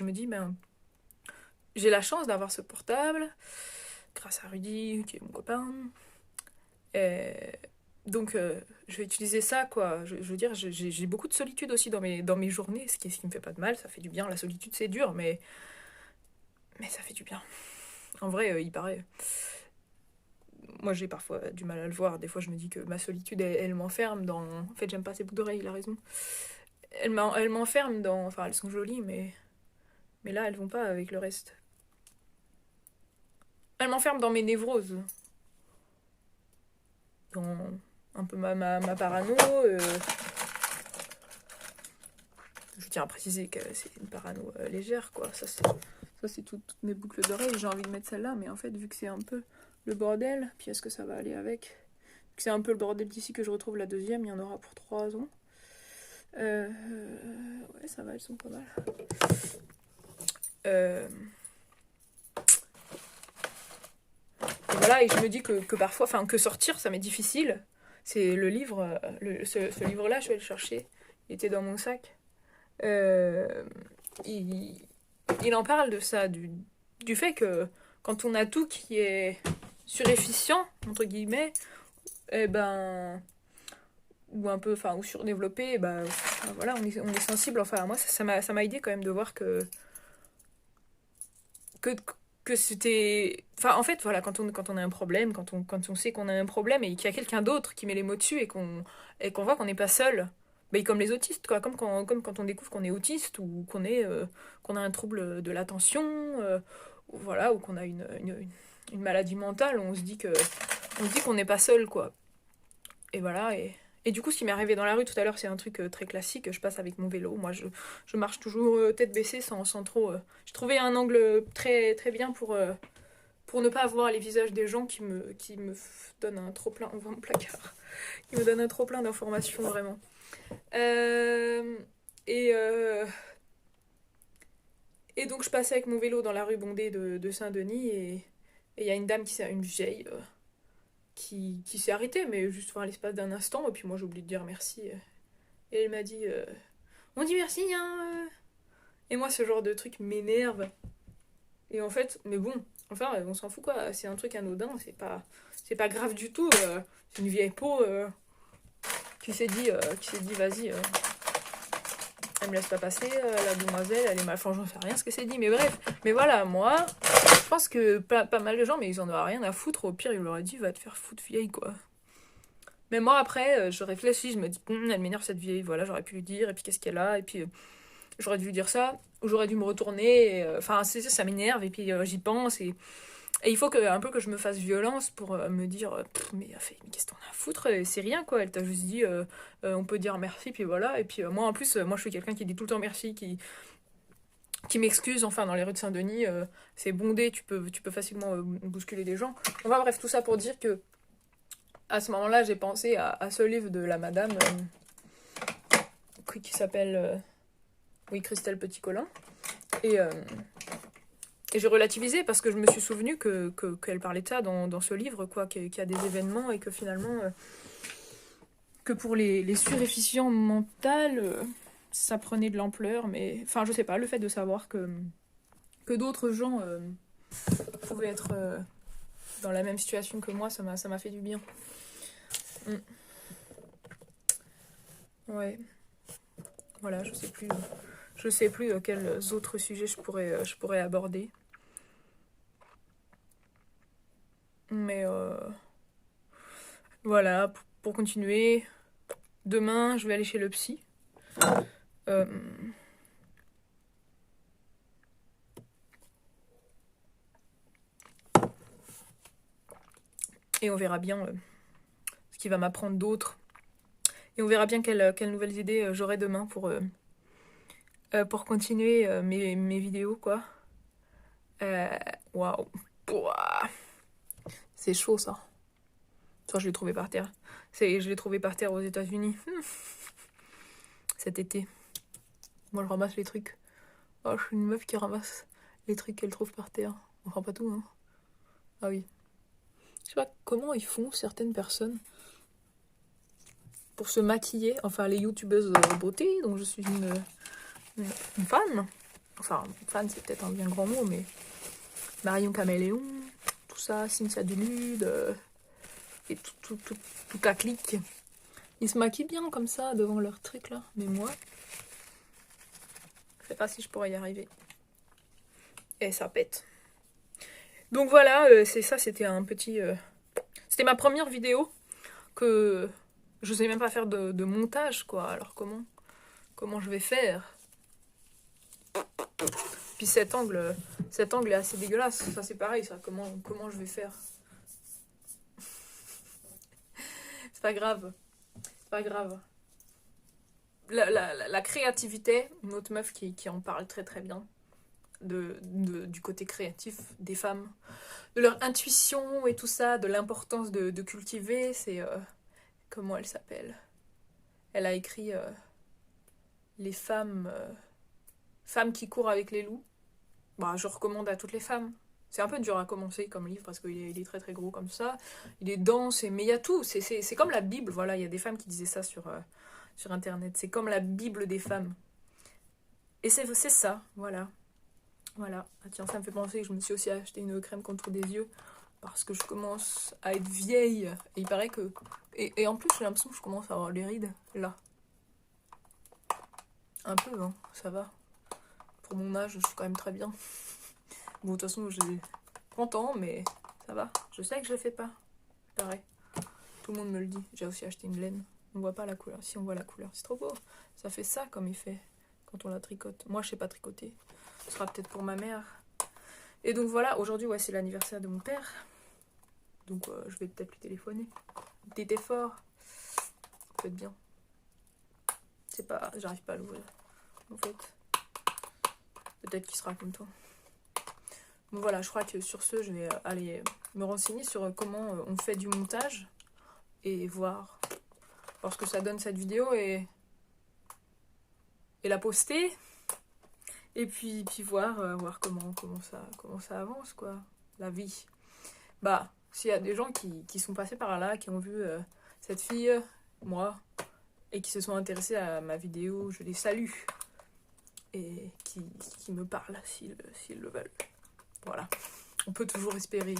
je me dis, ben, j'ai la chance d'avoir ce portable, grâce à Rudy, qui est mon copain. Et donc, je vais utiliser ça, quoi. Je veux dire, j'ai beaucoup de solitude aussi dans mes journées, ce qui me fait pas de mal, ça fait du bien. La solitude, c'est dur, mais ça fait du bien. En vrai, il paraît. Moi, j'ai parfois du mal à le voir. Des fois, je me dis que ma solitude, elle m'enferme dans. En fait, j'aime pas ces boucles d'oreilles, il a raison. Elle m'enferme dans. Enfin, elles sont jolies, mais là, elles vont pas avec le reste. Elle m'enferme dans mes névroses. Dans un peu ma parano. Je tiens à préciser que c'est une parano légère, quoi. Ça, c'est toutes mes boucles d'oreilles. J'ai envie de mettre celle-là, mais en fait, vu que c'est un peu le bordel, puis est-ce que ça va aller avec? Vu que c'est un peu le bordel d'ici que je retrouve la deuxième, il y en aura pour 3 ans. Ouais, ça va, elles sont pas mal. Et voilà, et je me dis que parfois, enfin, que sortir, ça m'est difficile. C'est le livre, ce livre-là, je vais le chercher. Il était dans mon sac. Euh, il, il en parle de ça, du fait que quand on a tout qui est surefficient, entre guillemets, eh ben, ou un peu, enfin, ou surdéveloppé, ben, voilà, on est sensible. Enfin, moi, ça m'a aidé quand même de voir que, que c'était. Enfin, en fait, voilà, quand on a un problème, quand on sait qu'on a un problème et qu'il y a quelqu'un d'autre qui met les mots dessus et qu'on voit qu'on n'est pas seul, mais comme les autistes, quoi, comme quand on découvre qu'on est autiste ou qu'on a un trouble de l'attention, ou voilà, ou qu'on a une maladie mentale, on se dit qu'on n'est pas seul, quoi. Et voilà, et du coup, ce qui m'est arrivé dans la rue tout à l'heure, c'est un truc très classique. Je passe avec mon vélo. Moi, je marche toujours tête baissée sans trop. J'ai trouvé un angle très, très bien pour ne pas voir les visages des gens qui me donnent un trop plein. On voit mon placard. Qui me donnent un trop plein d'informations, vraiment. Euh, et, euh, et donc, je passais avec mon vélo dans la rue bondée de Saint-Denis et il y a une dame une vieille, qui s'est arrêtée, mais juste à l'espace d'un instant. Et puis moi, j'ai oublié de dire merci. Et elle m'a dit on dit merci, hein. Et moi, ce genre de truc m'énerve. Et en fait, mais bon, enfin, on s'en fout quoi. C'est un truc anodin, c'est pas grave du tout. C'est une vieille peau qui s'est dit vas-y, elle me laisse pas passer, la demoiselle, elle est mal. Enfin, j'en sais rien ce que c'est dit, mais bref. Mais voilà, moi, je pense que pas mal de gens, mais ils en auraient rien à foutre. Au pire, ils leur auraient dit va te faire foutre, vieille, quoi. Mais moi, après, je réfléchis, je me dis, elle m'énerve cette vieille, voilà, j'aurais pu lui dire, et puis qu'est-ce qu'elle a, et puis j'aurais dû lui dire ça, ou j'aurais dû me retourner, enfin, ça m'énerve, et puis j'y pense, et il faut un peu que je me fasse violence pour me dire, mais qu'est-ce que t'en as à foutre, c'est rien, quoi, elle t'a juste dit, on peut dire merci, puis voilà, et puis moi, en plus, moi, je suis quelqu'un qui dit tout le temps merci, qui m'excuse, enfin, dans les rues de Saint-Denis, c'est bondé, tu peux facilement bousculer des gens. Enfin, bref, tout ça pour dire que à ce moment-là, j'ai pensé à ce livre de la madame qui s'appelle oui, Christelle Petit-Colin. Et, euh, et j'ai relativisé parce que je me suis souvenu qu'elle parlait de ça dans ce livre, quoi, qu'il y a des événements et que finalement, que pour les suréfficients mentaux, ça prenait de l'ampleur. Mais enfin, je sais pas, le fait de savoir que d'autres gens pouvaient être dans la même situation que moi, ça m'a fait du bien. Mm. Ouais, voilà, je sais plus quels autres sujets je pourrais aborder. Mais voilà, pour continuer, demain, je vais aller chez le psy. Euh, et on verra bien ce qu'il va m'apprendre d'autre. Et on verra bien quelles nouvelles idées j'aurai demain pour continuer mes vidéos, quoi. Euh, Waouh. Ouah. C'est chaud, ça. Ça, je l'ai trouvé par terre. Je l'ai trouvé par terre aux États-Unis cet été. Moi, je ramasse les trucs. Oh, je suis une meuf qui ramasse les trucs qu'elle trouve par terre. Enfin, pas tout, hein. Ah oui. Je sais pas comment ils font certaines personnes pour se maquiller. Enfin, les youtubeuses beauté, donc je suis une fan. Enfin, fan, c'est peut-être un bien grand mot, mais Marion Caméléon, tout ça, Cynthia Dulude, et toute la clique. Ils se maquillent bien comme ça devant leur truc là, mais moi, je sais pas si je pourrais y arriver. Et ça pète. Donc voilà, c'est ça, c'était un petit... C'était ma première vidéo que je sais même pas faire de montage, quoi. Alors comment je vais faire? Puis cet angle est assez dégueulasse. Ça c'est pareil, ça. Comment je vais faire? C'est pas grave. C'est pas grave. La créativité, une autre meuf qui en parle très très bien. Du côté créatif des femmes, de leur intuition et tout ça, de l'importance de cultiver, c'est... comment elle s'appelle? Elle a écrit Les femmes qui courent avec les loups. Bah, je recommande à toutes les femmes. C'est un peu dur à commencer comme livre parce qu'il est très très gros comme ça. Il est dense, mais il y a tout. C'est comme la Bible, voilà. Il y a des femmes qui disaient ça sur Internet. C'est comme la Bible des femmes. Et c'est ça, voilà. Voilà. Ah tiens, ça me fait penser que je me suis aussi acheté une crème contre des yeux parce que je commence à être vieille. Et il paraît que... Et en plus, j'ai l'impression que je commence à avoir les rides, là. Un peu, hein, ça va. Pour mon âge, je suis quand même très bien. Bon, de toute façon, j'ai 30 ans, mais ça va. Je sais que je le fais pas. Pareil. Tout le monde me le dit. J'ai aussi acheté une laine. On voit pas la couleur. Si, on voit la couleur. C'est trop beau. Ça fait ça comme il fait quand on la tricote. Moi, je sais pas tricoter. Ce sera peut-être pour ma mère. Et donc voilà, aujourd'hui, ouais, c'est l'anniversaire de mon père. Donc je vais peut-être lui téléphoner. T'étais fort. Ça peut être bien. C'est pas... J'arrive pas à l'ouvrir. En fait. Peut-être qu'il sera comme toi. Bon voilà, je crois que sur ce, je vais aller me renseigner sur comment on fait du montage. Et voir ce que ça donne cette vidéo et la poster. Et puis voir comment ça avance, quoi. La vie. Bah, s'il y a des gens qui sont passés par là, qui ont vu cette fille, moi, et qui se sont intéressés à ma vidéo, je les salue. Et qui me parlent s'ils le veulent. Voilà. On peut toujours espérer.